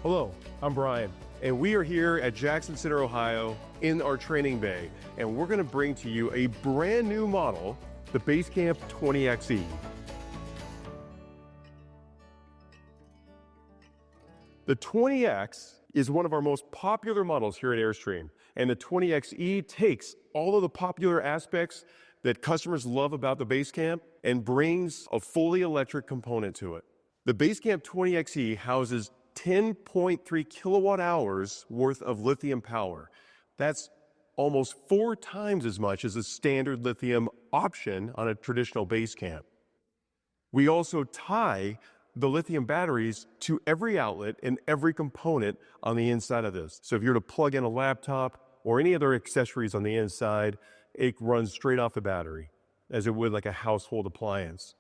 Hello, I'm Brian, and we are here at Jackson Center, Ohio, in our training bay, and we're going to bring to you a brand new model, the Basecamp Xe. The 20X is one of our most popular models here at Airstream, and the 20Xe takes all of the popular aspects that customers love about the Basecamp and brings a fully electric component to it. The Basecamp 20Xe houses 10.3 kilowatt hours worth of lithium power. That's almost 4 times as much as a standard lithium option on a traditional Basecamp. We also tie the lithium batteries to every outlet and every component on the inside of this. So if you were to plug in a laptop or any other accessories on the inside, it runs straight off the battery, as it would like a household appliance.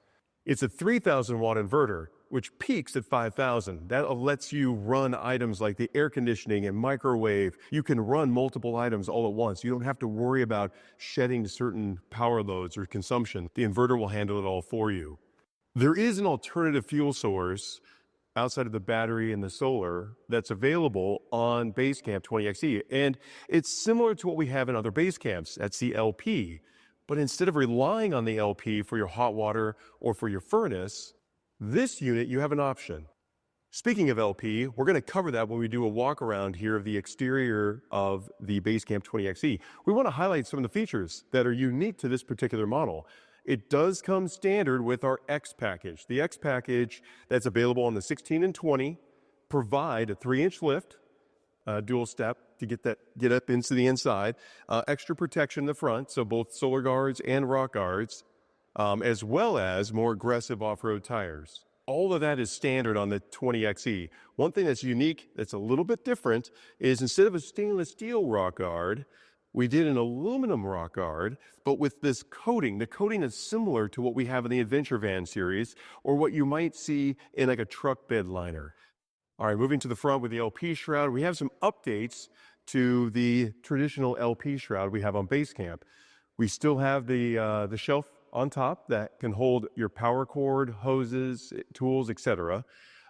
It's a 3,000 watt inverter, which peaks at 5,000. That lets you run items like the air conditioning and microwave. You can run multiple items all at once. You don't have to worry about shedding certain power loads or consumption. The inverter will handle it all for you. There is an alternative fuel source outside of the battery and the solar that's available on Basecamp 20Xe. And it's similar to what we have in other Basecamps. That's the LP. But instead of relying on the LP for your hot water or for your furnace, this unit, you have an option. Speaking of LP, we're going to cover that when we do a walk around here of the exterior of the Basecamp 20Xe. We want to highlight some of the features that are unique to this particular model. It does come standard with our X package. The X package that's available on the 16 and 20 provide a 3-inch lift, dual step to get up into the inside, extra protection in the front, so both solar guards and rock guards, as well as more aggressive off-road tires. All of that is standard on the 20Xe. One thing that's unique, that's a little bit different, is instead of a stainless steel rock guard, we did an aluminum rock guard, but with this coating. The coating is similar to what we have in the Adventure Van series, or what you might see in like a truck bed liner. All right, moving to the front with the LP shroud, we have some updates to the traditional LP shroud we have on Basecamp. We still have the shelf on top that can hold your power cord, hoses, tools, etc.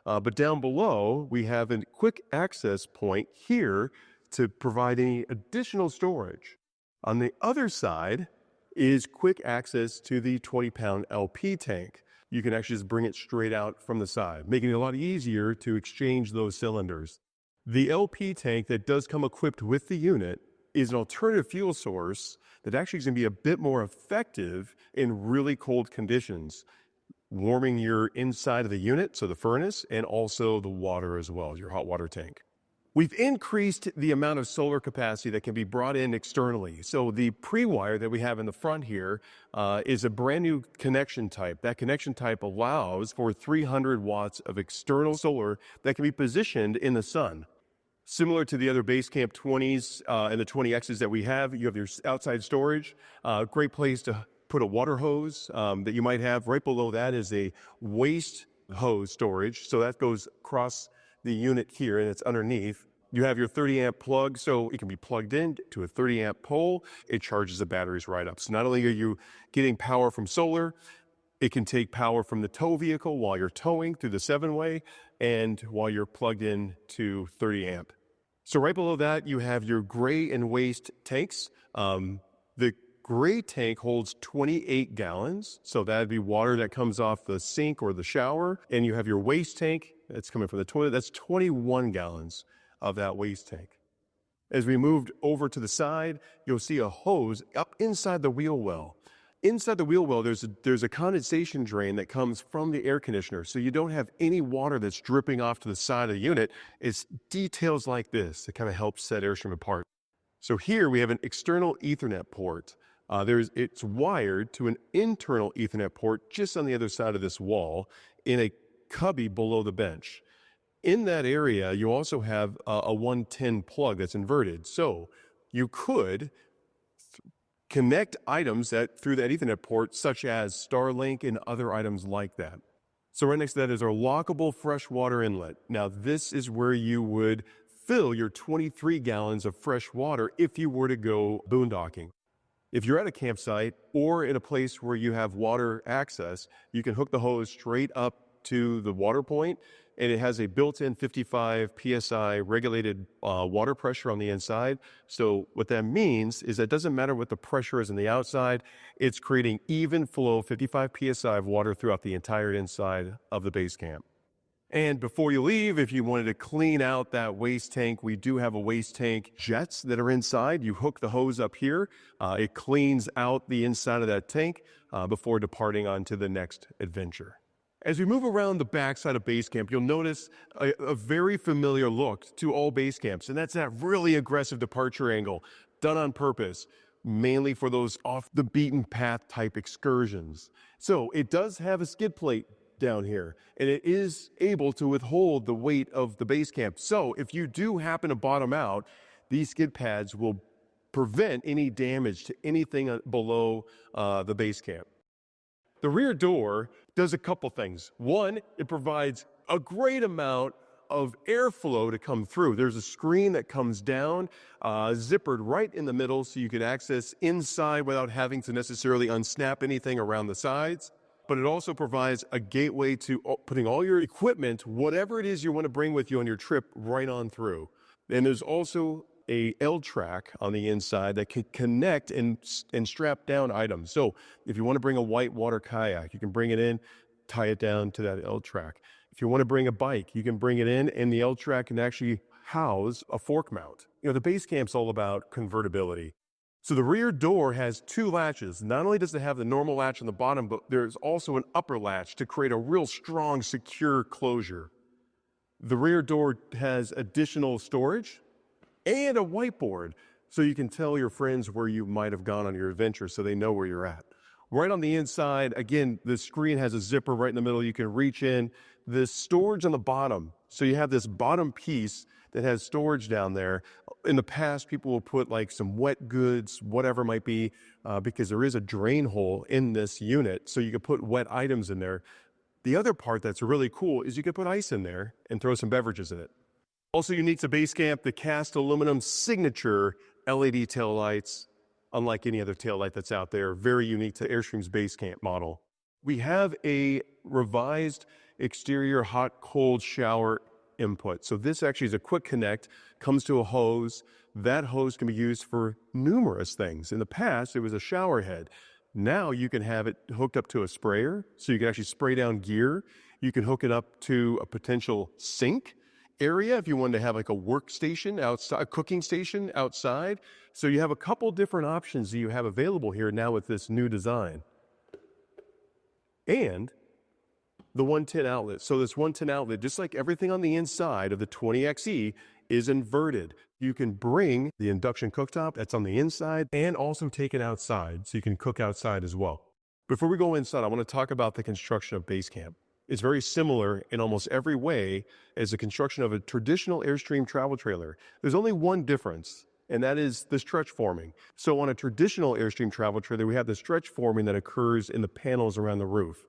But down below, we have a quick access point here to provide any additional storage. On the other side is quick access to the 20-pound LP tank. You can actually just bring it straight out from the side, making it a lot easier to exchange those cylinders. The LP tank that does come equipped with the unit is an alternative fuel source that actually is going to be a bit more effective in really cold conditions, warming your inside of the unit, so the furnace, and also the water as well, your hot water tank. We've increased the amount of solar capacity that can be brought in externally. So the pre-wire that we have in the front here is a brand new connection type. That connection type allows for 300 watts of external solar that can be positioned in the sun. Similar to the other Basecamp 20s and the 20Xs that we have, you have your outside storage. Great place to put a water hose that you might have. Right below that is a waste hose storage. So that goes across the unit here, and it's underneath. You have your 30 amp plug, so it can be plugged in to a 30 amp pole. It charges the batteries right up. So not only are you getting power from solar, it can take power from the tow vehicle while you're towing through the 7-way and while you're plugged in to 30 amp. So right below that, you have your gray and waste tanks. The gray tank holds 28 gallons. So that'd be water that comes off the sink or the shower. And you have your waste tank that's coming from the toilet. That's 21 gallons of that waste tank. As we moved over to the side, you'll see a hose up inside the wheel well. Inside the wheel well, there's a condensation drain that comes from the air conditioner. So you don't have any water that's dripping off to the side of the unit. It's details like this that kind of help set Airstream apart. So here we have an external Ethernet port. It's wired to an internal Ethernet port just on the other side of this wall in a cubby below the bench. In that area, you also have a 110 plug that's inverted. So you could connect items through that Ethernet port, such as Starlink and other items like that. So right next to that is our lockable freshwater inlet. Now this is where you would fill your 23 gallons of fresh water if you were to go boondocking. If you're at a campsite or in a place where you have water access, you can hook the hose straight up to the water point and it has a built-in 55 PSI regulated water pressure on the inside. So what that means is that it doesn't matter what the pressure is on the outside, it's creating even flow, 55 PSI of water throughout the entire inside of the base camp. And before you leave, if you wanted to clean out that waste tank, we do have a waste tank jets that are inside. You hook the hose up here. It cleans out the inside of that tank before departing on to the next adventure. As we move around the backside of base camp, you'll notice a very familiar look to all base camps, and that's that really aggressive departure angle done on purpose, mainly for those off the beaten path type excursions. So it does have a skid plate down here, and it is able to withhold the weight of the base camp. So if you do happen to bottom out, these skid pads will prevent any damage to anything below the base camp. The rear door does a couple things. One, it provides a great amount of airflow to come through. There's a screen that comes down, zippered right in the middle, so you can access inside without having to necessarily unsnap anything around the sides. But it also provides a gateway to putting all your equipment, whatever it is you want to bring with you on your trip, right on through. And there's also a L-track on the inside that can connect and strap down items. So if you want to bring a whitewater kayak, you can bring it in, tie it down to that L-track. If you want to bring a bike, you can bring it in, and the L-track can actually house a fork mount. You know, the base camp's all about convertibility. So the rear door has two latches. Not only does it have the normal latch on the bottom, but there's also an upper latch to create a real strong, secure closure. The rear door has additional storage and a whiteboard, so you can tell your friends where you might have gone on your adventure so they know where you're at. Right on the inside, again, the screen has a zipper right in the middle. You can reach in. The storage on the bottom, so you have this bottom piece that has storage down there. In the past, people will put like some wet goods, whatever it might be, because there is a drain hole in this unit, so you can put wet items in there. The other part that's really cool is you can put ice in there and throw some beverages in it. Also unique to Basecamp, the cast aluminum signature LED taillights, unlike any other taillight that's out there, very unique to Airstream's Basecamp model. We have a revised exterior hot-cold shower input. So this actually is a quick connect, comes to a hose. That hose can be used for numerous things. In the past, it was a shower head. Now you can have it hooked up to a sprayer, so you can actually spray down gear. You can hook it up to a potential sink area if you wanted to have like a workstation outside, a cooking station outside. So you have a couple different options that you have available here now with this new design. And the 110 outlet. So this 110 outlet, just like everything on the inside of the 20XE, is inverted. You can bring the induction cooktop that's on the inside and also take it outside, so you can cook outside as well. Before we go inside, I want to talk about the construction of Basecamp. It's very similar in almost every way as the construction of a traditional Airstream travel trailer. There's only one difference, and that is the stretch forming. So on a traditional Airstream travel trailer, we have the stretch forming that occurs in the panels around the roof.